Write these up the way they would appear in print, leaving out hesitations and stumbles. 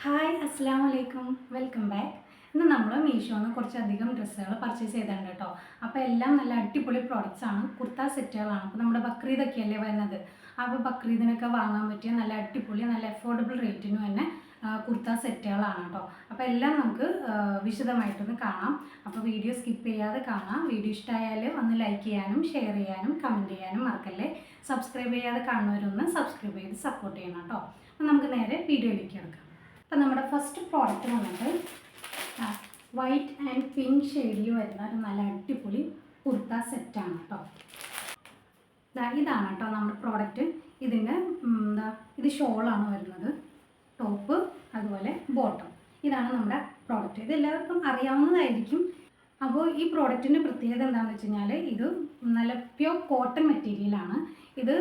Hi അസ്സാം വലൈക്കും welcome back. ഇന്ന് നമ്മൾ മീഷോന്ന് കുറച്ചധികം ഡ്രസ്സുകൾ പർച്ചേസ് ചെയ്തിട്ടുണ്ട് കേട്ടോ. അപ്പോൾ എല്ലാം നല്ല അടിപൊളി പ്രോഡക്റ്റ്സ് ആണ്, കുർത്ത സെറ്റുകളാണ്. അപ്പോൾ നമ്മുടെ ബക്രീദൊക്കെ അല്ലേ വരുന്നത്, അപ്പോൾ ബക്രീദിനൊക്കെ വാങ്ങാൻ പറ്റിയ നല്ല അടിപൊളി നല്ല അഫോർഡബിൾ റേറ്റിന് തന്നെ കുർത്ത സെറ്റുകളാണ് കേട്ടോ. അപ്പോൾ എല്ലാം നമുക്ക് വിശദമായിട്ടൊന്ന് കാണാം. അപ്പോൾ വീഡിയോ സ്കിപ്പ് ചെയ്യാതെ കാണാം. വീഡിയോ ഇഷ്ടമായാൽ ഒന്ന് ലൈക്ക് ചെയ്യാനും ഷെയർ ചെയ്യാനും കമൻറ്റ് ചെയ്യാനും മറക്കല്ലേ. സബ്സ്ക്രൈബ് ചെയ്യാതെ കാണുന്നവരൊന്ന് സബ്സ്ക്രൈബ് ചെയ്ത് സപ്പോർട്ട് ചെയ്യണം കേട്ടോ. അപ്പോൾ നമുക്ക് നേരെ വീഡിയോയിലേക്ക് എടുക്കാം. അപ്പോൾ നമ്മുടെ ഫസ്റ്റ് പ്രോഡക്റ്റ് വന്നിട്ട് വൈറ്റ് ആൻഡ് പിങ്ക് ഷെയ്ഡിൽ വരുന്ന ഒരു നല്ല അടിപൊളി കുർത്ത സെറ്റാണ് കേട്ടോ. ഇതാണ് കേട്ടോ നമ്മുടെ പ്രോഡക്റ്റ്. ഇതിൻ്റെ ഇത് ഷോളാണ് വരുന്നത്, ടോപ്പ് അതുപോലെ ബോട്ടം. ഇതാണ് നമ്മുടെ പ്രോഡക്റ്റ്. ഇത് എല്ലാവർക്കും അറിയാവുന്നതായിരിക്കും. അപ്പോൾ ഈ പ്രോഡക്റ്റിൻ്റെ പ്രത്യേകത എന്താണെന്ന് വെച്ച് കഴിഞ്ഞാൽ ഇത് നല്ല പ്യോർ കോട്ടൺ മെറ്റീരിയലാണ്. ഇത്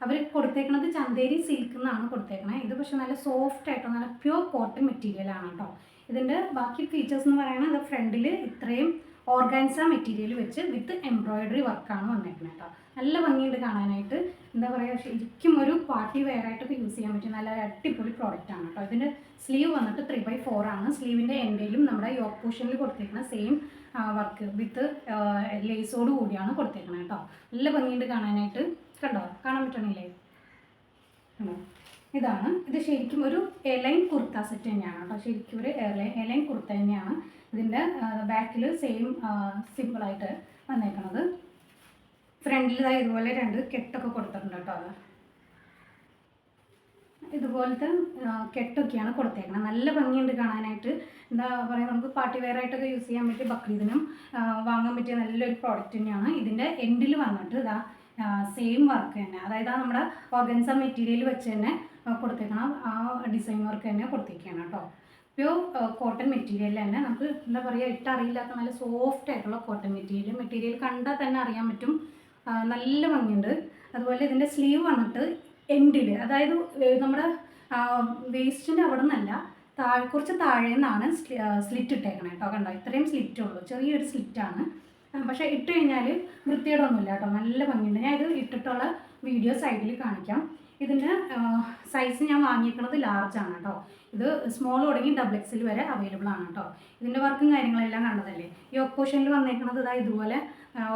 അവർ കൊടുത്തേക്കുന്നത് ചന്തേരി സിൽക്ക് എന്നാണ് കൊടുത്തേക്കണത്. ഇത് പക്ഷേ നല്ല സോഫ്റ്റ് ആയിട്ടോ നല്ല പ്യോർ കോട്ടൺ മെറ്റീരിയലാണ് കേട്ടോ. ഇതിൻ്റെ ബാക്കി ഫീച്ചേഴ്സ് എന്ന് പറയുന്നത് ഇത് ഫ്രണ്ടിൽ ഇത്രയും ഓർഗാൻസ മെറ്റീരിയൽ വെച്ച് വിത്ത് എംബ്രോയിഡറി വർക്കാണ് വന്നേക്കുന്നത് കേട്ടോ. നല്ല ഭംഗിയുണ്ട് കാണാനായിട്ട്. എന്താ പറയുക, ശരിക്കും ഒരു പാർട്ടി വെയർ ആയിട്ടൊക്കെ യൂസ് ചെയ്യാൻ പറ്റും നല്ല അടിപൊളി പ്രോഡക്റ്റ് ആണ് കേട്ടോ. ഇതിൻ്റെ സ്ലീവ് വന്നിട്ട് 3/4 ആണ്. സ്ലീവിൻ്റെ എൻഡയിലും നമ്മുടെ യോക്ക് പോർഷനിൽ കൊടുത്തേക്കുന്ന സെയിം വർക്ക് വിത്ത് ലേസോട് കൂടിയാണ് കൊടുത്തേക്കുന്നത് കേട്ടോ. നല്ല ഭംഗിയുണ്ട് കാണാനായിട്ട്. കണ്ടോ, കാണാൻ പറ്റണില്ലേ? കണ്ടോ, ഇതാണ്. ഇത് ശരിക്കും ഒരു എലൈൻ കുർത്ത സെറ്റ് തന്നെയാണ് കേട്ടോ. ശരിക്കും ഒരു എലൈൻ കുർത്ത തന്നെയാണ്. ഇതിൻ്റെ ബാക്കിൽ സെയിം സിമ്പിളായിട്ട് വന്നേക്കണത്. ഫ്രണ്ടിൽ ഇതുപോലെ 2 കെട്ടൊക്കെ കൊടുത്തിട്ടുണ്ട് കേട്ടോ. അത് ഇതുപോലത്തെ കെട്ടൊക്കെയാണ് കൊടുത്തേക്കുന്നത്. നല്ല ഭംഗിയുണ്ട് കാണാനായിട്ട്. എന്താ പറയുക, നമുക്ക് പാർട്ടി വെയർ ആയിട്ടൊക്കെ യൂസ് ചെയ്യാൻ പറ്റിയ ബക്രീദിനും വാങ്ങാൻ പറ്റിയ നല്ലൊരു പ്രോഡക്റ്റ് തന്നെയാണ്. ഇതിൻ്റെ എൻഡിൽ വന്നിട്ട് സെയിം വർക്ക് തന്നെ, അതായത് നമ്മുടെ ഓർഗൻസ മെറ്റീരിയൽ വെച്ച് തന്നെ കൊടുത്തേക്കണം. ആ ഡിസൈൻ വർക്ക് തന്നെ കൊടുത്തേക്കാണ് കേട്ടോ. പ്യോർ കോട്ടൺ മെറ്റീരിയൽ തന്നെ. നമുക്ക് എന്താ പറയുക, ഇട്ടറിയില്ലാത്ത നല്ല സോഫ്റ്റ് ആയിട്ടുള്ള കോട്ടൺ മെറ്റീരിയൽ കണ്ടാൽ തന്നെ അറിയാൻ പറ്റും. നല്ല ഭംഗിയുണ്ട്. അതുപോലെ ഇതിൻ്റെ സ്ലീവ് വന്നിട്ട് എൻഡിൽ, അതായത് നമ്മുടെ വേസ്റ്റിൻ്റെ അവിടെ നിന്നല്ല, കുറച്ച് താഴെ നിന്നാണ് സ്ലിറ്റ് ഇട്ടേക്കണം കേട്ടോ. കണ്ടോ, ഇത്രയും സ്ലിറ്റേ ഉള്ളൂ, ചെറിയൊരു സ്ലിറ്റാണ്. പക്ഷേ ഇട്ട് കഴിഞ്ഞാൽ വൃത്തികേടൊന്നുമില്ല കേട്ടോ. നല്ല ഭംഗിയുണ്ട്. ഞാൻ ഇത് ഇട്ടിട്ടുള്ള വീഡിയോ സൈഡിൽ കാണിക്കാം. ഇതിൻ്റെ സൈസ് ഞാൻ വാങ്ങിയിരിക്കുന്നത് ലാർജാണ് കേട്ടോ. ഇത് സ്മോൾ തുടങ്ങി XXL വരെ അവൈലബിൾ ആണ് കേട്ടോ. ഇതിൻ്റെ വർക്കും കാര്യങ്ങളെല്ലാം കണ്ടതല്ലേ. ഈ ഓപ്പോഷനിൽ വന്നേക്കുന്നത് ഇതുപോലെ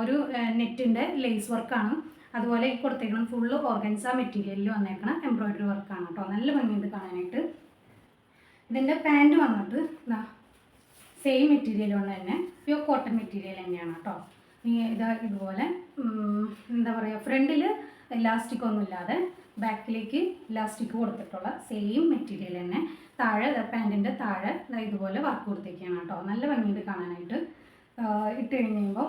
ഒരു നെറ്റിൻ്റെ ലേസ് വർക്കാണ്. അതുപോലെ ഈ കൊടുത്തേക്കണം ഫുള്ള് ഓർഗൻസ മെറ്റീരിയലിൽ വന്നേക്കണം എംബ്രോയിഡറി വർക്കാണ് കേട്ടോ. നല്ല ഭംഗിയുണ്ട് കാണാനായിട്ട്. ഇതിൻ്റെ പാൻറ്റ് വന്നിട്ട് സെയിം മെറ്റീരിയൽ കൊണ്ട് തന്നെ പ്യോർ കോട്ടൺ മെറ്റീരിയൽ തന്നെയാണ് കേട്ടോ. ഇതുപോലെ എന്താ പറയുക, ഫ്രണ്ടിൽ ഇലാസ്റ്റിക് ഒന്നും ഇല്ലാതെ ബാക്കിലേക്ക് ഇലാസ്റ്റിക് കൊടുത്തിട്ടുള്ള സെയിം മെറ്റീരിയൽ തന്നെ. താഴെ പാൻറ്റിൻ്റെ താഴെ ഇതുപോലെ വർക്ക് കൊടുത്തേക്കാണ് കേട്ടോ. നല്ല ഭംഗിയുണ്ട് കാണാനായിട്ട്. ഇട്ട് കഴിയുമ്പോൾ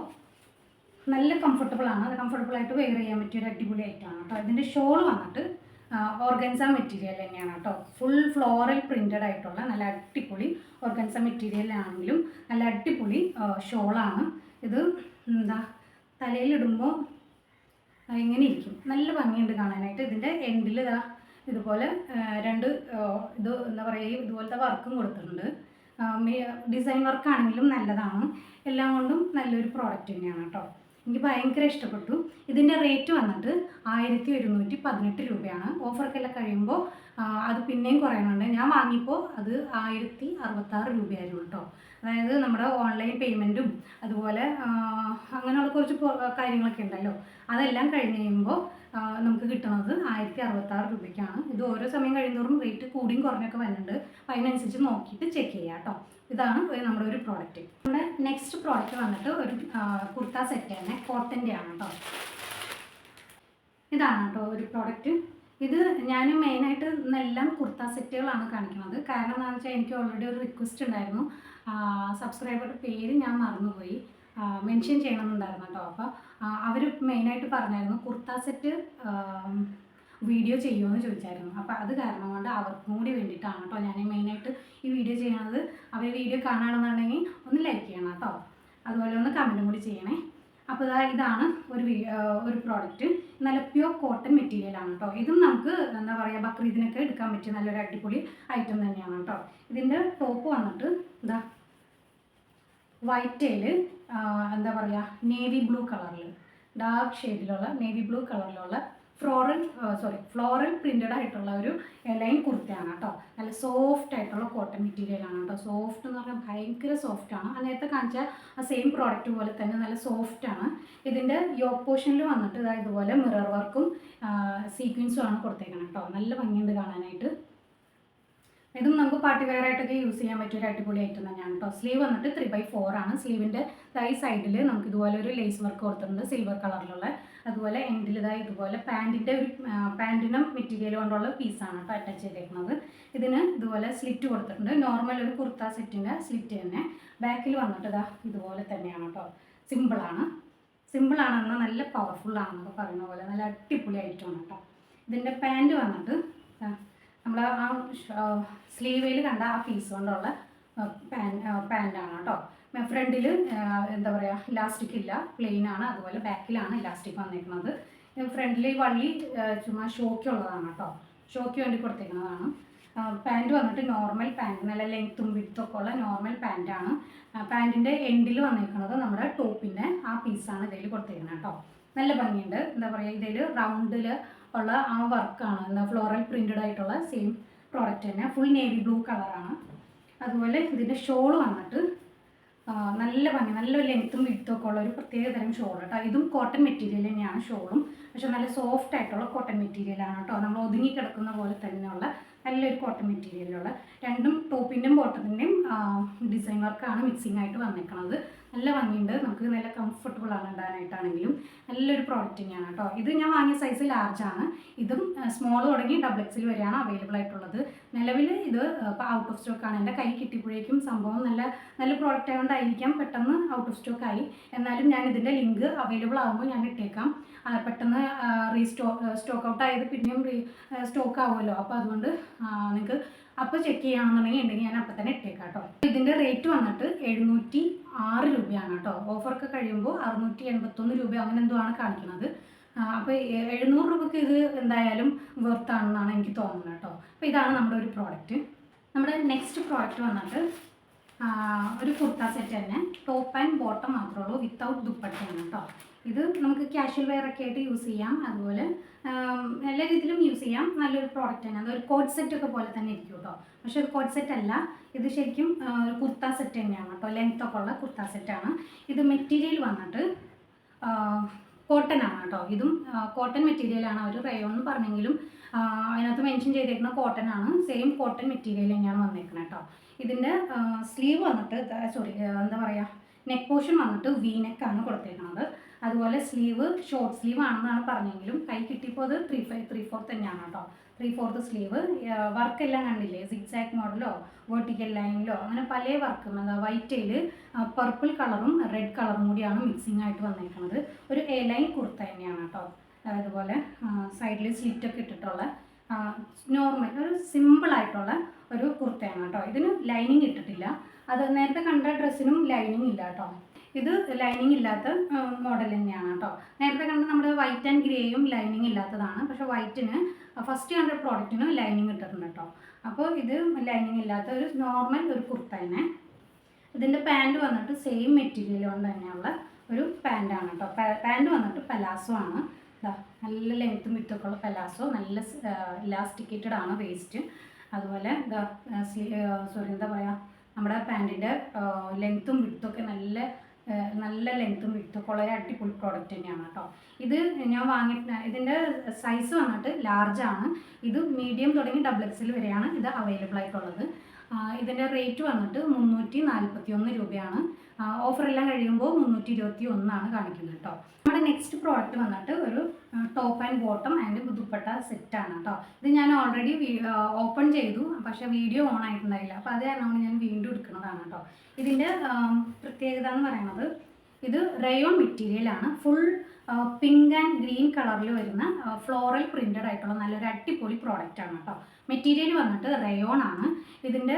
നല്ല കംഫർട്ടബിളാണ്. അത് കംഫർട്ടബിളായിട്ട് വെയർ ചെയ്യാൻ പറ്റിയ ഒരു അടിപൊളി ഐറ്റമാണ് കേട്ടോ. ഇതിൻ്റെ ഷോൾ വന്നിട്ട് ഓർഗൻസ മെറ്റീരിയൽ തന്നെയാണ് കേട്ടോ. ഫുൾ ഫ്ലോറൽ പ്രിൻറ്റഡ് ആയിട്ടുള്ള നല്ല അടിപൊളി ഓർഗൻസ മെറ്റീരിയലാണെങ്കിലും നല്ല അടിപൊളി ഷോളാണ്. ഇത് തലയിലിടുമ്പോൾ ഇങ്ങനെ ഇരിക്കും. നല്ല ഭംഗിയുണ്ട് കാണാനായിട്ട്. ഇതിൻ്റെ എൻഡിൽ ഇതുപോലെ 2 ഇത് എന്താ പറയുക, ഇതുപോലത്തെ വർക്കും കൊടുത്തിട്ടുണ്ട്. ഡിസൈൻ വർക്കാണെങ്കിലും നല്ലതാണ്. എല്ലാം കൊണ്ടും നല്ലൊരു പ്രോഡക്റ്റ് തന്നെയാണ് കേട്ടോ. എനിക്ക് ഭയങ്കര ഇഷ്ടപ്പെട്ടു. ഇതിൻ്റെ റേറ്റ് വന്നിട്ട് 1118 രൂപയാണ്. ഓഫറൊക്കെ കഴിയുമ്പോൾ അത് പിന്നെയും കുറയുന്നുണ്ട്. ഞാൻ വാങ്ങിയപ്പോൾ അത് 1066 രൂപയായിരുന്നു കേട്ടോ. അതായത് നമ്മുടെ ഓൺലൈൻ പേയ്മെൻറ്റും അതുപോലെ അങ്ങനെയുള്ള കുറച്ച് കാര്യങ്ങളൊക്കെ ഉണ്ടല്ലോ, അതെല്ലാം കഴിഞ്ഞ് കഴിയുമ്പോൾ നമുക്ക് കിട്ടുന്നത് 1066 രൂപയ്ക്കാണ്. ഇത് ഓരോ സമയം കഴിയുന്നതോറും റേറ്റ് കൂടിയും കുറഞ്ഞൊക്കെ വരുന്നുണ്ട്. അപ്പോൾ അതിനനുസരിച്ച് നോക്കിയിട്ട് ചെക്ക് ചെയ്യാം കേട്ടോ. ഇതാണ് നമ്മുടെ ഒരു പ്രോഡക്റ്റ്. നമ്മുടെ നെക്സ്റ്റ് പ്രോഡക്റ്റ് വന്നിട്ട് ഒരു കുർത്ത സെറ്റ് തന്നെ, കോട്ടൻ്റെ ആണ് കേട്ടോ. ഇതാണ് കേട്ടോ ഒരു പ്രോഡക്റ്റ്. ഇത് ഞാൻ മെയിനായിട്ട് എല്ലാം കുർത്ത സെറ്റുകളാണ് കാണിക്കുന്നത്. കാരണം എന്താണെന്ന് വെച്ചാൽ എനിക്ക് ഓൾറെഡി ഒരു റിക്വസ്റ്റ് ഉണ്ടായിരുന്നു. സബ്സ്ക്രൈബറുടെ പേര് ഞാൻ മറന്നുപോയി മെൻഷൻ ചെയ്യണമെന്നുണ്ടായിരുന്നു കേട്ടോ. അപ്പോൾ അവർ മെയിനായിട്ട് പറഞ്ഞായിരുന്നു കുർത്ത സെറ്റ് വീഡിയോ ചെയ്യുമെന്ന് ചോദിച്ചായിരുന്നു. അപ്പോൾ അത് കാരണം കൊണ്ട് അവർക്കും കൂടി വേണ്ടിയിട്ടാണ് കേട്ടോ ഞാൻ മെയിനായിട്ട് ഈ വീഡിയോ ചെയ്യണത്. അവർ വീഡിയോ കാണുകയാണെന്നുണ്ടെങ്കിൽ ഒന്ന് ലൈക്ക് ചെയ്യണം കേട്ടോ. അതുപോലെ ഒന്ന് കമൻറ്റും കൂടി ചെയ്യണേ. അപ്പോൾ ഇതാണ് ഒരു പ്രോഡക്റ്റ്. നല്ല പ്യോർ കോട്ടൺ മെറ്റീരിയലാണ് കേട്ടോ. ഇതും നമുക്ക് എന്താ പറയുക, ബക്രീദിനൊക്കെ എടുക്കാൻ പറ്റിയ നല്ലൊരു അടിപൊളി ഐറ്റം തന്നെയാണ് കേട്ടോ. ഇതിൻ്റെ ടോപ്പ് വന്നിട്ട് വൈറ്റേൽ എന്താ പറയുക, നേവി ബ്ലൂ കളറിൽ, ഡാർക്ക് ഷെയ്ഡിലുള്ള നേവി ബ്ലൂ കളറിലുള്ള ഫ്ലോറൽ പ്രിന്റഡ് ആയിട്ടുള്ള ഒരു ലൈൻ കുർത്തയാണ് കേട്ടോ. നല്ല സോഫ്റ്റ് ആയിട്ടുള്ള കോട്ടൺ മെറ്റീരിയലാണ് കേട്ടോ. സോഫ്റ്റ് എന്ന് പറഞ്ഞാൽ ഭയങ്കര സോഫ്റ്റാണ്. ആ നേരത്തെ കാണിച്ച ആ സെയിം പ്രോഡക്റ്റ് പോലെ തന്നെ നല്ല സോഫ്റ്റാണ്. ഇതിൻ്റെ യോക്ക് പോർഷനിൽ വന്നിട്ട് ഇതുപോലെ മിറർ വർക്കും സീക്വൻസും ആണ് കൊടുത്തേക്കണം കേട്ടോ. നല്ല ഭംഗിയുണ്ട് കാണാനായിട്ട്. ഇതും നമുക്ക് പാർട്ടി വെയർ ആയിട്ടൊക്കെ യൂസ് ചെയ്യാൻ പറ്റിയ ഒരു അടിപൊളി ഐറ്റം തന്നെയാണ് കേട്ടോ. സ്ലീവ് വന്നിട്ട് 3/4 ആണ്. സ്ലീവിൻ്റെ ഈ സൈഡിൽ നമുക്ക് ഇതുപോലെ ഒരു ലേസ് വർക്ക് കൊടുത്തിട്ടുണ്ട് സിൽവർ കളറിലുള്ള. അതുപോലെ എൻഡിൽ ഇതുപോലെ പാൻറ്റിനും മെറ്റീരിയൽ കൊണ്ടുള്ള പീസാണ് കേട്ടോ അറ്റാച്ച് ചെയ്തേക്കുന്നത്. ഇതിന് ഇതുപോലെ സ്ലിറ്റ് കൊടുത്തിട്ടുണ്ട്. നോർമൽ ഒരു കുർത്ത സെറ്റിൻ്റെ സ്ലിറ്റ് തന്നെ. ബാക്കിൽ വന്നിട്ട് ഇതുപോലെ തന്നെയാണ് കേട്ടോ. സിമ്പിളാണെന്ന് നല്ല പവർഫുള്ളാണെന്നൊക്കെ പറയുന്ന പോലെ നല്ല അടിപൊളി ഐറ്റമാണ് കേട്ടോ. ഇതിൻ്റെ പാൻറ്റ് വന്നിട്ട് നമ്മൾ ആ സ്ലീവിൽ കണ്ട ആ പീസ് കൊണ്ടുള്ള പാൻറ്റാണ് കേട്ടോ. ഫ്രണ്ടിൽ എന്താ പറയുക, ഇലാസ്റ്റിക് ഇല്ല, പ്ലെയിൻ ആണ്. അതുപോലെ ബാക്കിലാണ് ഇലാസ്റ്റിക് വന്നേക്കുന്നത്. ഫ്രണ്ടിൽ വള്ളി ചുമ്മാ ഷോക്കുള്ളതാണ് കേട്ടോ. ഷോയ്ക്ക് വേണ്ടി കൊടുത്തേക്കുന്നതാണ്. പാൻറ്റ് വന്നിട്ട് നോർമൽ പാൻറ്റ്, നല്ല ലെങ്ത്തും വിഡ്ത്തൊക്കെ ഉള്ള നോർമൽ പാൻറ്റാണ്. പാൻറ്റിൻ്റെ എൻഡിൽ വന്നേക്കുന്നത് നമ്മുടെ ടോപ്പിൻ്റെ ആ പീസാണ് ഇതിൽ കൊടുത്തേക്കുന്നത് കേട്ടോ. നല്ല ഭംഗിയുണ്ട്. എന്താ പറയുക, ഇതിൽ റൗണ്ടിൽ ഉള്ള ആ വർക്കാണ്, എന്താ ഫ്ലോറൽ പ്രിൻറ്റഡ് ആയിട്ടുള്ള സെയിം പ്രോഡക്റ്റ് തന്നെ. ഫുൾ നേവി ബ്ലൂ കളറാണ്. അതുപോലെ ഇതിൻ്റെ ഷോൾ വന്നിട്ട് നല്ല ഭംഗി, നല്ല ലെങ്ത്തും വിഡ്ത്തും ഒക്കെ ഉള്ള ഒരു പ്രത്യേക തരം ഷോൾ കേട്ടോ. ഇതും കോട്ടൺ മെറ്റീരിയൽ തന്നെയാണ് ഷോളും. പക്ഷെ നല്ല സോഫ്റ്റ് ആയിട്ടുള്ള കോട്ടൺ മെറ്റീരിയലാണ് കേട്ടോ. നമ്മൾ ഒതുങ്ങി കിടക്കുന്ന പോലെ തന്നെയുള്ള നല്ലൊരു കോട്ടൺ മെറ്റീരിയലുള്ള. രണ്ടും ടോപ്പിൻ്റെയും ബോട്ടത്തിൻ്റെയും ഡിസൈൻ വർക്കാണ് മിക്സിംഗ് ആയിട്ട് വന്നേക്കുന്നത്. നല്ല ഭംഗിയുണ്ട്. നമുക്ക് നല്ല കംഫർട്ടബിൾ ആണ് ഇടാനായിട്ടാണെങ്കിലും. നല്ലൊരു പ്രോഡക്റ്റ് തന്നെയാണ് കേട്ടോ. ഇത് ഞാൻ വാങ്ങിയ സൈസ് ലാർജാണ്. ഇതും സ്മോൾ തുടങ്ങി XXL വരെയാണ് അവൈലബിൾ ആയിട്ടുള്ളത്. നിലവിൽ ഇത് ഇപ്പോൾ ഔട്ട് ഓഫ് സ്റ്റോക്കാണ്. എൻ്റെ കൈ കിട്ടിയപ്പോഴേക്കും സംഭവം നല്ല പ്രോഡക്റ്റ് ആയതുകൊണ്ടായിരിക്കാം പെട്ടെന്ന് ഔട്ട് ഓഫ് സ്റ്റോക്ക് ആയി. എന്നാലും ഞാൻ ഇതിൻ്റെ ലിങ്ക് അവൈലബിൾ ആകുമ്പോൾ ഞാൻ ഇട്ടേക്കാം. പെട്ടെന്ന് സ്റ്റോക്ക് ഔട്ട് ആയത് പിന്നെയും സ്റ്റോക്ക് ആവുമല്ലോ. അപ്പോൾ അതുകൊണ്ട് നിങ്ങൾക്ക് അപ്പോൾ ചെക്ക് ചെയ്യുകയാണെന്നുണ്ടെങ്കിൽ ഞാൻ അപ്പം തന്നെ ഇട്ടേക്കാം കേട്ടോ. ഇതിൻ്റെ റേറ്റ് വന്നിട്ട് 706 രൂപയാണ് കേട്ടോ. ഓഫറൊക്കെ കഴിയുമ്പോൾ 681 രൂപ അങ്ങനെ എന്തോ ആണ് കാണിക്കുന്നത്. അപ്പോൾ 700 രൂപയ്ക്ക് ഇത് എന്തായാലും വെർത്താണെന്നാണ് എനിക്ക് തോന്നുന്നത് കേട്ടോ. അപ്പോൾ ഇതാണ് നമ്മുടെ ഒരു പ്രോഡക്റ്റ്. നമ്മുടെ നെക്സ്റ്റ് പ്രോഡക്റ്റ് വന്നിട്ട് ഒരു കുർത്ത സെറ്റ് തന്നെ. ടോപ്പ് ആൻഡ് ബോട്ടം മാത്രമേ ഉള്ളൂ, വിത്തൗട്ട് ദുപ്പട്ടയാണ് കേട്ടോ. ഇത് നമുക്ക് കാഷ്വൽ വെയർ ഒക്കെ ആയിട്ട് യൂസ് ചെയ്യാം. അതുപോലെ എല്ലാ രീതിയിലും യൂസ് ചെയ്യാം. നല്ലൊരു പ്രോഡക്റ്റ് തന്നെ. അതൊരു കോട്ട് സെറ്റ് ഒക്കെ പോലെ തന്നെ ഇരിക്കും കേട്ടോ. പക്ഷേ ഒരു കോട്ട് സെറ്റ് അല്ല, ഇത് ശരിക്കും ഒരു കുർത്ത സെറ്റ് തന്നെയാണ് കേട്ടോ. ലെങ്ത് ഒക്കെ ഉള്ള കുർത്ത സെറ്റാണ്. ഇത് മെറ്റീരിയൽ വന്നിട്ട് കോട്ടൺ ആണ് കേട്ടോ. ഇതും കോട്ടൺ മെറ്റീരിയലാണ്. അവർ റയോൺ എന്ന് പറഞ്ഞെങ്കിലും അതിനകത്ത് മെൻഷൻ ചെയ്തേക്കുന്ന കോട്ടൺ ആണ്. സെയിം കോട്ടൺ മെറ്റീരിയൽ തന്നെയാണ് വന്നേക്കുന്നത് കേട്ടോ. ഇതിൻ്റെ സ്ലീവ് വന്നിട്ട് എന്താ പറയുക, നെക്ക് പോർഷൻ വന്നിട്ട് വി നെക്കാണ് കൊടുത്തേക്കുന്നത്. അതുപോലെ സ്ലീവ് ഷോർട്ട് സ്ലീവ് ആണെന്നാണ് പറഞ്ഞെങ്കിലും കൈ കിട്ടിയപ്പോൾ അത് 3/4 തന്നെയാണ് കേട്ടോ. 3/4 സ്ലീവ്. വർക്കെല്ലാം കണ്ടില്ലേ, സിക്സാക്ക് മോഡലോ വെർട്ടിക്കൽ ലൈനിലോ അങ്ങനെ പല വർക്കും. എന്താ വൈറ്റിൽ പർപ്പിൾ കളറും റെഡ് കളറും കൂടിയാണ് മിക്സിംഗ് ആയിട്ട് വന്നേക്കുന്നത്. ഒരു എ ലൈൻ കുർത്ത തന്നെയാണ് കേട്ടോ. അതുപോലെ സൈഡിൽ സ്ലിറ്റൊക്കെ ഇട്ടിട്ടുള്ള നോർമൽ ഒരു സിമ്പിളായിട്ടുള്ള ഒരു കുർത്തയാണ് കേട്ടോ. ഇതിന് ലൈനിങ് ഇട്ടിട്ടില്ല. അത് നേരത്തെ കണ്ട ഡ്രസ്സിനും ലൈനിങ് ഇല്ല കേട്ടോ. ഇത് ലൈനിങ് ഇല്ലാത്ത മോഡൽ തന്നെയാണ് കേട്ടോ. നേരത്തെ കണ്ട നമ്മുടെ വൈറ്റ് ആൻഡ് ഗ്രേയും ലൈനിങ് ഇല്ലാത്തതാണ്. പക്ഷേ വൈറ്റിന് ഫസ്റ്റ് കണ്ട പ്രോഡക്റ്റിന് ലൈനിങ് ഇട്ടിട്ടുണ്ട് കേട്ടോ. അപ്പോൾ ഇത് ലൈനിങ് ഇല്ലാത്ത ഒരു നോർമൽ ഒരു കുർത്ത തന്നെ. ഇതിൻ്റെ പാൻറ്റ് വന്നിട്ട് സെയിം മെറ്റീരിയൽ കൊണ്ട് തന്നെയുള്ള ഒരു പാൻറ്റാണ് കേട്ടോ. പാൻറ്റ് വന്നിട്ട് പലാസോ ആണ്. നല്ല ലെങ്ത്തും വിത്തൊക്കെ ഉള്ള പലാസോ. നല്ല ഇലാസ്റ്റിക്കേറ്റഡ് ആണ് വേസ്റ്റ്. അതുപോലെ എന്താ പറയുക, നമ്മുടെ പാൻറ്റിൻ്റെ ലെങ്ത്തും വിത്തൊക്കെ നല്ല ലെങ്ത്തും വിത്തൊക്കെ ഉള്ള ഒരു അടിപൊളി പ്രോഡക്റ്റ് തന്നെയാണ് കേട്ടോ. ഇത് ഞാൻ ഇതിൻ്റെ സൈസ് വന്നിട്ട് ലാർജാണ്. ഇത് മീഡിയം തുടങ്ങി XXL വരെയാണ് ഇത് അവൈലബിൾ ആയിട്ടുള്ളത്. ഇതിൻ്റെ റേറ്റ് വന്നിട്ട് 341 രൂപയാണ്. ഓഫറെല്ലാം കഴിയുമ്പോൾ 321 കാണിക്കുന്നത് കേട്ടോ. നമ്മുടെ നെക്സ്റ്റ് പ്രോഡക്റ്റ് വന്നിട്ട് ഒരു top and bottom and dupatta സെറ്റാണ് കേട്ടോ. ഇത് ഞാൻ ഓൾറെഡി ഓപ്പൺ ചെയ്തു, പക്ഷേ വീഡിയോ ഓൺ ആയിട്ടുണ്ടായില്ല. അപ്പോൾ അത് കാരണം ഞാൻ വീണ്ടും എടുക്കുന്നതാണ് കേട്ടോ. ഇതിൻ്റെ പ്രത്യേകത എന്ന് പറയുന്നത്, ഇത് റയോൺ മെറ്റീരിയലാണ്. ഫുൾ പിങ്ക് ആൻഡ് ഗ്രീൻ കളറിൽ വരുന്ന ഫ്ലോറൽ പ്രിൻറ്റഡ് ആയിട്ടുള്ള നല്ലൊരു അടിപൊളി പ്രോഡക്റ്റാണ് കേട്ടോ. മെറ്റീരിയൽ വന്നിട്ട് റയോൺ ആണ്. ഇതിൻ്റെ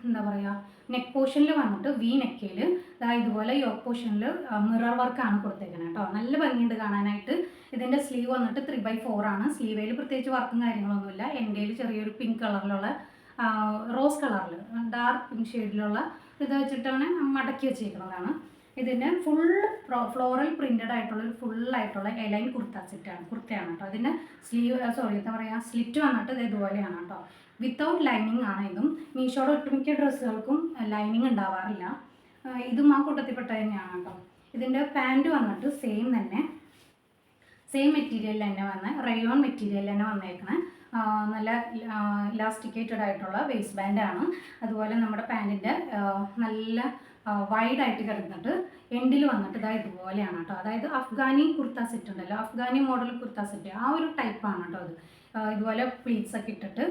എന്താ പറയുക, നെക്ക് പോർഷനിൽ വന്നിട്ട് വി നെക്കയിൽ ഇതുപോലെ യോക്ക് പോർഷനിൽ മിറർ വർക്കാണ് കൊടുത്തേക്കുന്നത് കേട്ടോ. നല്ല ഭംഗിയുണ്ട് കാണാനായിട്ട്. ഇതിൻ്റെ സ്ലീവ് വന്നിട്ട് 3/4 ആണ്. സ്ലീവേൽ പ്രത്യേകിച്ച് വർക്കും കാര്യങ്ങളൊന്നുമില്ല. എൻ്റെ ചെറിയൊരു പിങ്ക് കളറിലുള്ള റോസ് കളറിൽ ഡാർക്ക് പിങ്ക് ഷെയ്ഡിലുള്ള ഇത് വെച്ചിട്ടാണ് മടക്കി വെച്ചിരിക്കുന്നതാണ്. ഇതിന് ഫുൾ ഫ്ലോറൽ പ്രിൻറ്റഡ് ആയിട്ടുള്ള ഒരു ഫുള്ളായിട്ടുള്ള എലൈൻ കുർത്തയാണ് കേട്ടോ. അതിന് എന്താ പറയുക, സ്ലിറ്റ് വന്നിട്ട് ഇത് ഇതുപോലെയാണ് കേട്ടോ. വിത്തൗട്ട് ലൈനിങ് ആണ് ഇതും. മീഷോയുടെ ഒട്ടുമിക്ക ഡ്രസ്സുകൾക്കും ലൈനിങ് ഉണ്ടാവാറില്ല. ഇതും ആ കൂട്ടത്തിൽപ്പെട്ട തന്നെയാണ് കേട്ടോ. ഇതിൻ്റെ പാൻറ്റ് വന്നിട്ട് സെയിം മെറ്റീരിയൽ തന്നെ റയോൺ മെറ്റീരിയൽ തന്നെ വന്നേക്കണേ. നല്ല ഇലാസ്റ്റിക്കേറ്റഡ് ആയിട്ടുള്ള വേസ്റ്റ് ബാൻഡാണ്. അതുപോലെ നമ്മുടെ പാൻറ്റിൻ്റെ നല്ല വൈഡായിട്ട് കിടന്നിട്ട് എൻഡിൽ വന്നിട്ട് ഇതാ ഇതുപോലെയാണ് കേട്ടോ. അതായത് അഫ്ഗാനി കുർത്ത സെറ്റ് ഉണ്ടല്ലോ, അഫ്ഗാനി മോഡൽ കുർത്ത സെറ്റ്, ആ ഒരു ടൈപ്പാണ് കേട്ടോ അത്. ഇതുപോലെ പ്ലീറ്റ്സൊക്കെ ഇട്ടിട്ട്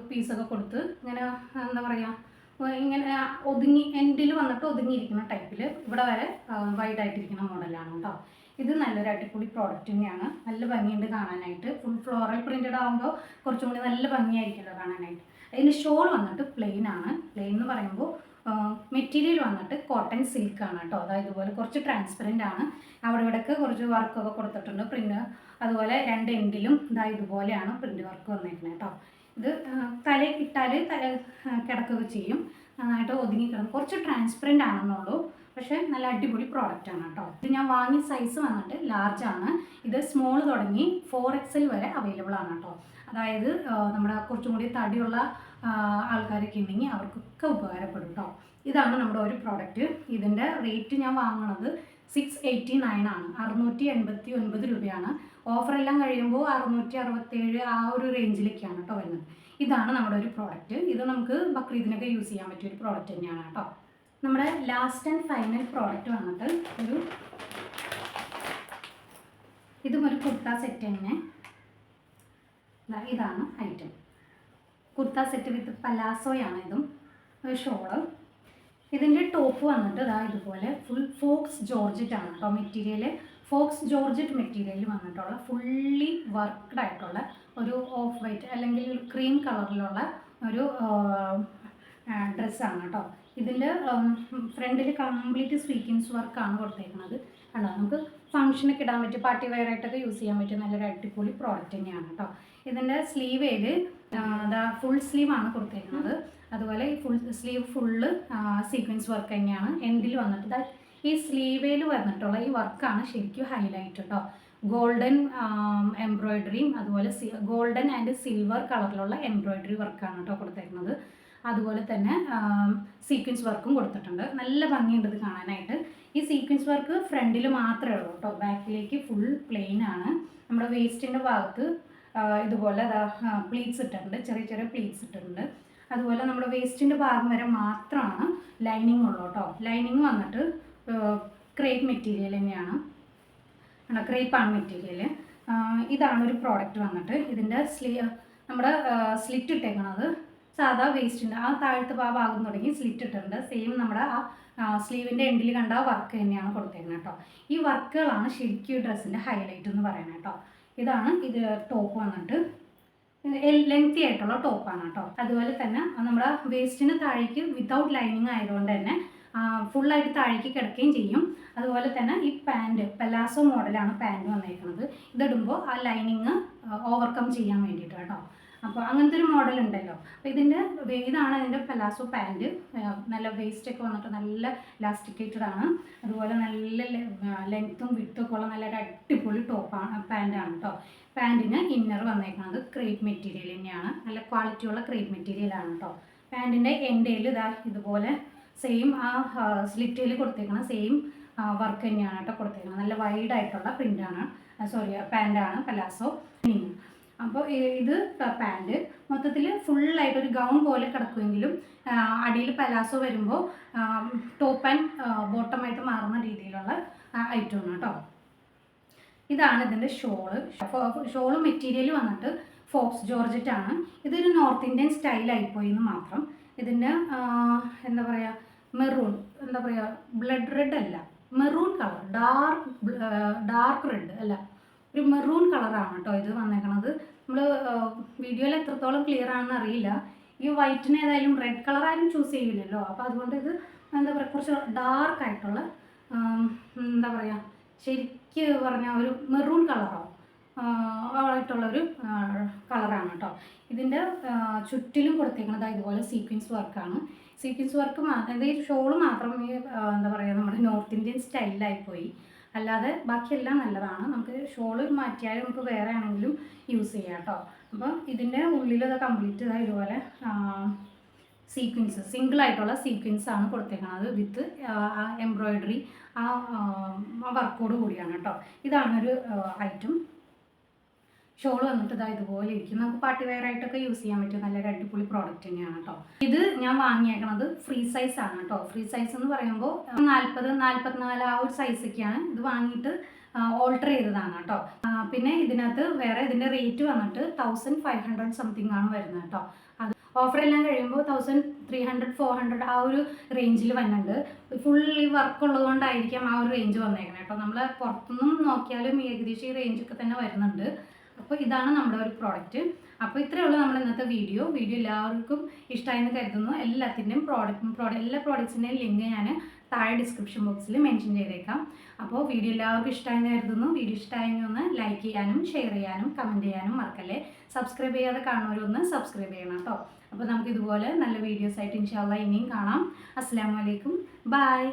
പീസൊക്കെ കൊടുത്ത് ഇങ്ങനെ എന്താ പറയുക, ഇങ്ങനെ എൻഡിൽ വന്നിട്ട് ഒതുങ്ങിയിരിക്കുന്ന ടൈപ്പിൽ ഇവിടെ വരെ വൈഡായിട്ടിരിക്കുന്ന മോഡലാണ് കേട്ടോ. ഇത് നല്ലൊരു അടിപൊളി പ്രോഡക്റ്റ് തന്നെയാണ്. നല്ല ഭംഗിയുണ്ട് കാണാനായിട്ട്. ഫുൾ ഫ്ലോറൽ പ്രിൻറ്റഡ് ആകുമ്പോൾ കുറച്ചും കൂടി നല്ല ഭംഗിയായിരിക്കുമല്ലോ കാണാനായിട്ട്. അതിൻ്റെ ഷോൾ വന്നിട്ട് പ്ലെയിൻ ആണ്. പ്ലെയിൻ എന്ന് പറയുമ്പോൾ മെറ്റീരിയൽ വന്നിട്ട് കോട്ടൺ സിൽക്കാണ് കേട്ടോ. അതായത് ഇതുപോലെ കുറച്ച് ട്രാൻസ്പെറൻ്റ് ആണ്. അവിടെ ഇവിടെയൊക്കെ കുറച്ച് വർക്കൊക്കെ കൊടുത്തിട്ടുണ്ട് പ്രിൻ്റ്. അതുപോലെ രണ്ട് എൻഡിലും ഇതുപോലെയാണ് പ്രിൻ്റ് വർക്ക് വന്നേക്കുന്നത് കേട്ടോ. ഇത് തലയിൽ ഇട്ടാൽ കിടക്കുകയൊക്കെ ചെയ്യും. നന്നായിട്ട് ഒതുങ്ങി കിടക്കും. കുറച്ച് ട്രാൻസ്പെറൻ്റ് ആണെന്നുള്ളൂ, പക്ഷേ നല്ല അടിപൊളി പ്രോഡക്റ്റാണ് കേട്ടോ. ഇത് ഞാൻ വാങ്ങിയ സൈസ് വന്നിട്ട് ലാർജ് ആണ്. ഇത് സ്മോൾ തുടങ്ങി 4XL വരെ അവൈലബിൾ ആണ് കേട്ടോ. അതായത് നമ്മുടെ കുറച്ചും കൂടി തടിയുള്ള ആൾക്കാരൊക്കെ ഉണ്ടെങ്കിൽ അവർക്കൊക്കെ ഉപകാരപ്പെടും കേട്ടോ. ഇതാണ് നമ്മുടെ ഒരു പ്രോഡക്റ്റ്. ഇതിൻ്റെ റേറ്റ് ഞാൻ വാങ്ങുന്നത് 689 ആണ്. 689 രൂപയാണ്. ഓഫറെല്ലാം കഴിയുമ്പോൾ 667 ആ ഒരു റേഞ്ചിലേക്കാണ് കേട്ടോ വരുന്നത്. ഇതാണ് നമ്മുടെ ഒരു പ്രോഡക്റ്റ്. ഇത് നമുക്ക് ബക്രീദിനൊക്കെ യൂസ് ചെയ്യാൻ പറ്റിയ ഒരു പ്രോഡക്റ്റ് തന്നെയാണ് കേട്ടോ. നമ്മുടെ ലാസ്റ്റ് ആൻഡ് ഫൈനൽ പ്രോഡക്റ്റ് വന്നിട്ട് ഇതും ഒരു കുർത്ത സെറ്റ് തന്നെ. ഇതാണ് ഐറ്റം. കുർത്ത സെറ്റ് വിത്ത് പലാസോയാണ് ഇതും. ഷോള്. ഇതിൻ്റെ ടോപ്പ് വന്നിട്ട് ഇതുപോലെ ഫുൾ ഫോക്സ് ജോർജറ്റ് ആണ് കേട്ടോ. മെറ്റീരിയൽ ഫോക്സ് ജോർജറ്റ് മെറ്റീരിയൽ വന്നിട്ടുള്ള ഫുള്ളി വർക്ക്ഡ് ആയിട്ടുള്ള ഒരു ഓഫ് വൈറ്റ് അല്ലെങ്കിൽ ഒരു ക്രീം കളറിലുള്ള ഒരു ഡ്രസ്സാണ് കേട്ടോ. ഇതിൻ്റെ ഫ്രണ്ടിൽ കംപ്ലീറ്റ് സ്വീക്വൻസ് വർക്കാണ് കൊടുത്തേക്കുന്നത്. കണ്ടോ, നമുക്ക് ഫംഗ്ഷനൊക്കെ ഇടാൻ പറ്റും, പാർട്ടി വെയറായിട്ടൊക്കെ യൂസ് ചെയ്യാൻ പറ്റും. നല്ലൊരു അടിപൊളി പ്രോഡക്റ്റ് തന്നെയാണ് കേട്ടോ. ഇതിൻ്റെ സ്ലീവേൽ ഫുൾ സ്ലീവാണ് കൊടുത്തേക്കുന്നത്. അതുപോലെ ഈ ഫുള്ള് സീക്വൻസ് വർക്ക് തന്നെയാണ്. എൻഡിൽ വന്നിട്ട് ഈ സ്ലീവേൽ വന്നിട്ടുള്ള ഈ വർക്കാണ് ശരിക്കും ഹൈലൈറ്റ് കേട്ടോ. ഗോൾഡൻ എംബ്രോയ്ഡറിയും അതുപോലെ ഗോൾഡൻ ആൻഡ് സിൽവർ കളറിലുള്ള എംബ്രോയ്ഡറി വർക്കാണ് കേട്ടോ കൊടുത്തേക്കുന്നത്. അതുപോലെ തന്നെ സീക്വൻസ് വർക്കും കൊടുത്തിട്ടുണ്ട്. നല്ല ഭംഗിയുണ്ട് ഇത് കാണാനായിട്ട്. ഈ സീക്വൻസ് വർക്ക് ഫ്രണ്ടിൽ മാത്രമേ ഉള്ളൂ കേട്ടോ. ബാക്കിലേക്ക് ഫുൾ പ്ലെയിൻ ആണ്. നമ്മുടെ വേസ്റ്റിൻ്റെ ഭാഗത്ത് ഇതുപോലെ പ്ലീറ്റ്സ് ഇട്ടിട്ടുണ്ട്, ചെറിയ ചെറിയ പ്ലീറ്റ്സ് ഇട്ടിട്ടുണ്ട്. അതുപോലെ നമ്മുടെ വേസ്റ്റിൻ്റെ ഭാഗം വരെ മാത്രമാണ് ലൈനിങ് ഉള്ളൂ കേട്ടോ. ലൈനിങ് വന്നിട്ട് ക്രേപ്പ് മെറ്റീരിയൽ തന്നെയാണ്. ക്രേപ്പാണ് മെറ്റീരിയൽ. ഇതാണ് ഒരു പ്രോഡക്റ്റ് വന്നിട്ട്. ഇതിൻ്റെ നമ്മുടെ സ്ലിറ്റ് ഇട്ടേക്കണത് സാധാ വേസ്റ്റിൻ്റെ ആ താഴത്തെ ഭാഗം തുടങ്ങി സ്ലിറ്റ് ഇട്ടിട്ടുണ്ട്. സെയിം നമ്മുടെ ആ സ്ലീവിൻ്റെ എൻഡിൽ കണ്ട ആ വർക്ക് തന്നെയാണ് കൊടുത്തേക്കുന്നത് കേട്ടോ. ഈ വർക്കുകളാണ് ശരിക്കും ഡ്രസ്സിൻ്റെ ഹൈലൈറ്റ് എന്ന് പറയുന്നത് കേട്ടോ. ഇതാണ് ഇത് ടോപ്പ് വന്നിട്ട് ലെങ്തി ആയിട്ടുള്ള ടോപ്പാണ് കേട്ടോ. അതുപോലെ തന്നെ നമ്മുടെ വേസ്റ്റിന് താഴേക്ക് വിത്തൗട്ട് ലൈനിങ് ആയതുകൊണ്ട് തന്നെ ഫുള്ളായിട്ട് താഴേക്ക് കിടക്കുകയും ചെയ്യും. അതുപോലെ തന്നെ ഈ പാൻറ്റ് പലാസോ മോഡലാണ് പാൻറ്റ് വന്നേക്കുന്നത്. ഇതിടുമ്പോൾ ആ ലൈനിങ് ഓവർകം ചെയ്യാൻ വേണ്ടിയിട്ട് കേട്ടോ. അപ്പോൾ അങ്ങനത്തെ ഒരു മോഡൽ ഉണ്ടല്ലോ. അപ്പോൾ ഇതാണ് ഇതിൻ്റെ പലാസോ പാൻറ്റ്. നല്ല വേസ്റ്റൊക്കെ വന്നിട്ട് നല്ല ഇലാസ്റ്റിക്കേറ്റഡ് ആണ്. അതുപോലെ നല്ല ലെങ്ത്തും വിട്ടുമൊക്കെ ഉള്ള നല്ലൊരു അടിപൊളി പാൻറ്റാണ് കേട്ടോ. പാൻറ്റിന് ഇന്നർ വന്നേക്കുന്നത് ക്രേപ്പ് മെറ്റീരിയൽ തന്നെയാണ്. നല്ല ക്വാളിറ്റിയുള്ള ക്രേപ്പ് മെറ്റീരിയലാണ് കേട്ടോ. പാൻറ്റിൻ്റെ എൻഡേൽ ഇതുപോലെ സെയിം ആ സ്ലിറ്റിൽ കൊടുത്തേക്കുന്ന സെയിം വർക്ക് തന്നെയാണ് കേട്ടോ കൊടുത്തേക്കുന്നത്. നല്ല വൈഡായിട്ടുള്ള പ്രിൻ്റാണ്, പാൻറ്റാണ് പലാസോ. അപ്പോൾ ഇത് പാൻറ്റ് മൊത്തത്തിൽ ഫുള്ളായിട്ടൊരു ഗൗൺ പോലെ കിടക്കുമെങ്കിലും അടിയിൽ പലാസോ വരുമ്പോൾ ടോപ്പ് ആൻഡ് ബോട്ടമായിട്ട് മാറുന്ന രീതിയിലുള്ള ഐറ്റമാണ് കേട്ടോ. ഇതാണ് ഇതിൻ്റെ ഷോള് മെറ്റീരിയൽ വന്നിട്ട് ഫോക്സ് ജോർജറ്റ് ആണ്. ഇതൊരു നോർത്ത് ഇന്ത്യൻ സ്റ്റൈലായിപ്പോയി എന്ന് മാത്രം. ഇതിൻ്റെ എന്താ പറയുക, മെറൂൺ, എന്താ പറയുക, ബ്ലഡ് റെഡ് അല്ല, മെറൂൺ കളർ, ഡാർക്ക് റെഡ് അല്ല, ഒരു മെറൂൺ കളറാണ് കേട്ടോ ഇത് വന്നേക്കണത്. നമ്മൾ വീഡിയോയിൽ എത്രത്തോളം ക്ലിയർ ആണെന്ന് അറിയില്ല. ഈ വൈറ്റിന് ഏതായാലും റെഡ് കളർ ആരും ചൂസ് ചെയ്യില്ലല്ലോ. അപ്പോൾ അതുകൊണ്ട് ഇത് എന്താ പറയുക, കുറച്ച് ഡാർക്കായിട്ടുള്ള എന്താ പറയുക, ശരിക്ക് പറഞ്ഞാൽ ഒരു മെറൂൺ കളറാവും. ആയിട്ടുള്ളൊരു കളറാണ് കേട്ടോ. ഇതിൻ്റെ ചുറ്റിലും കൊടുത്തേക്കുന്നത് ഇതുപോലെ സീക്വൻസ് വർക്കാണ്. സീക്വൻസ് വർക്ക് മാത്രം, ഈ ഷോള് മാത്രം ഈ എന്താ പറയുക നമ്മുടെ നോർത്ത് ഇന്ത്യൻ സ്റ്റൈലിലായിപ്പോയി. അല്ലാതെ ബാക്കിയെല്ലാം നല്ലതാണ്. നമുക്ക് ഷോള് മാറ്റിയാൽ നമുക്ക് വേറെ ആണെങ്കിലും യൂസ് ചെയ്യാം കേട്ടോ. അപ്പം ഇതിൻ്റെ ഉള്ളിലത് കംപ്ലീറ്റ് ഇതുപോലെ സീക്വൻസ്, സിംഗിളായിട്ടുള്ള സീക്വൻസ് ആണ് കൊടുത്തേക്കുന്നത് വിത്ത് എംബ്രോയിഡറി ആ വർക്കോട് കൂടിയാണ് കേട്ടോ. ഇതാണൊരു ഐറ്റം. ഷോൾ വന്നിട്ട് ഇതുപോലെ ഇരിക്കും. നമുക്ക് പാർട്ടി വെയർ ആയിട്ടൊക്കെ യൂസ് ചെയ്യാൻ പറ്റും. നല്ലൊരു അടിപൊളി പ്രോഡക്റ്റ് തന്നെയാണ് കേട്ടോ. ഇത് ഞാൻ വാങ്ങിയേക്കണത് ഫ്രീ സൈസ് ആണ് കേട്ടോ. ഫ്രീ സൈസ് എന്ന് പറയുമ്പോൾ 40, 44 ആ ഒരു സൈസൊക്കെയാണ്. ഇത് വാങ്ങിയിട്ട് ഓൾട്ടർ ചെയ്തതാണ് കേട്ടോ. പിന്നെ ഇതിനകത്ത് വേറെ ഇതിൻ്റെ റേറ്റ് വന്നിട്ട് 1500 സംതിങ് ആണ് വരുന്നത് കേട്ടോ. അത് ഓഫറെല്ലാം കഴിയുമ്പോൾ 1300, 400 ആ ഒരു റേഞ്ചിൽ വന്നിട്ടുണ്ട്. ഫുള്ളി വർക്ക് ഉള്ളതുകൊണ്ടായിരിക്കാം ആ ഒരു റേഞ്ച് വന്നേക്കണം കേട്ടോ. നമ്മൾ പുറത്തുനിന്നും നോക്കിയാലും ഏകദേശം ഈ റേഞ്ചൊക്കെ തന്നെ വരുന്നുണ്ട്. അപ്പോൾ ഇതാണ് നമ്മുടെ ഒരു പ്രോഡക്റ്റ്. അപ്പോൾ ഇത്രയേ ഉള്ളൂ നമ്മുടെ ഇന്നത്തെ വീഡിയോ എല്ലാവർക്കും ഇഷ്ടമായെന്ന് കരുതുന്നു. എല്ലാത്തിൻ്റെയും എല്ലാ പ്രോഡക്റ്റ്സിൻ്റെയും ലിങ്ക് ഞാൻ താഴെ ഡിസ്ക്രിപ്ഷൻ ബോക്സിൽ മെൻഷൻ ചെയ്തേക്കാം. അപ്പോൾ വീഡിയോ എല്ലാവർക്കും ഇഷ്ടമായെന്ന് കരുതുന്നു. വീഡിയോ ഇഷ്ടമായെങ്കിൽ ഒന്ന് ലൈക്ക് ചെയ്യാനും ഷെയർ ചെയ്യാനും കമൻറ്റ് ചെയ്യാനും മറക്കല്ലേ. സബ്സ്ക്രൈബ് ചെയ്യാതെ കാണുന്നവരൊന്ന് സബ്സ്ക്രൈബ് ചെയ്യണം കേട്ടോ. അപ്പോൾ നമുക്ക് ഇതുപോലെ നല്ല വീഡിയോസ് ആയിട്ട് ഇൻഷാ അല്ലാഹ് ഇനിയും കാണാം. അസ്സലാമു അലൈക്കും, ബൈ.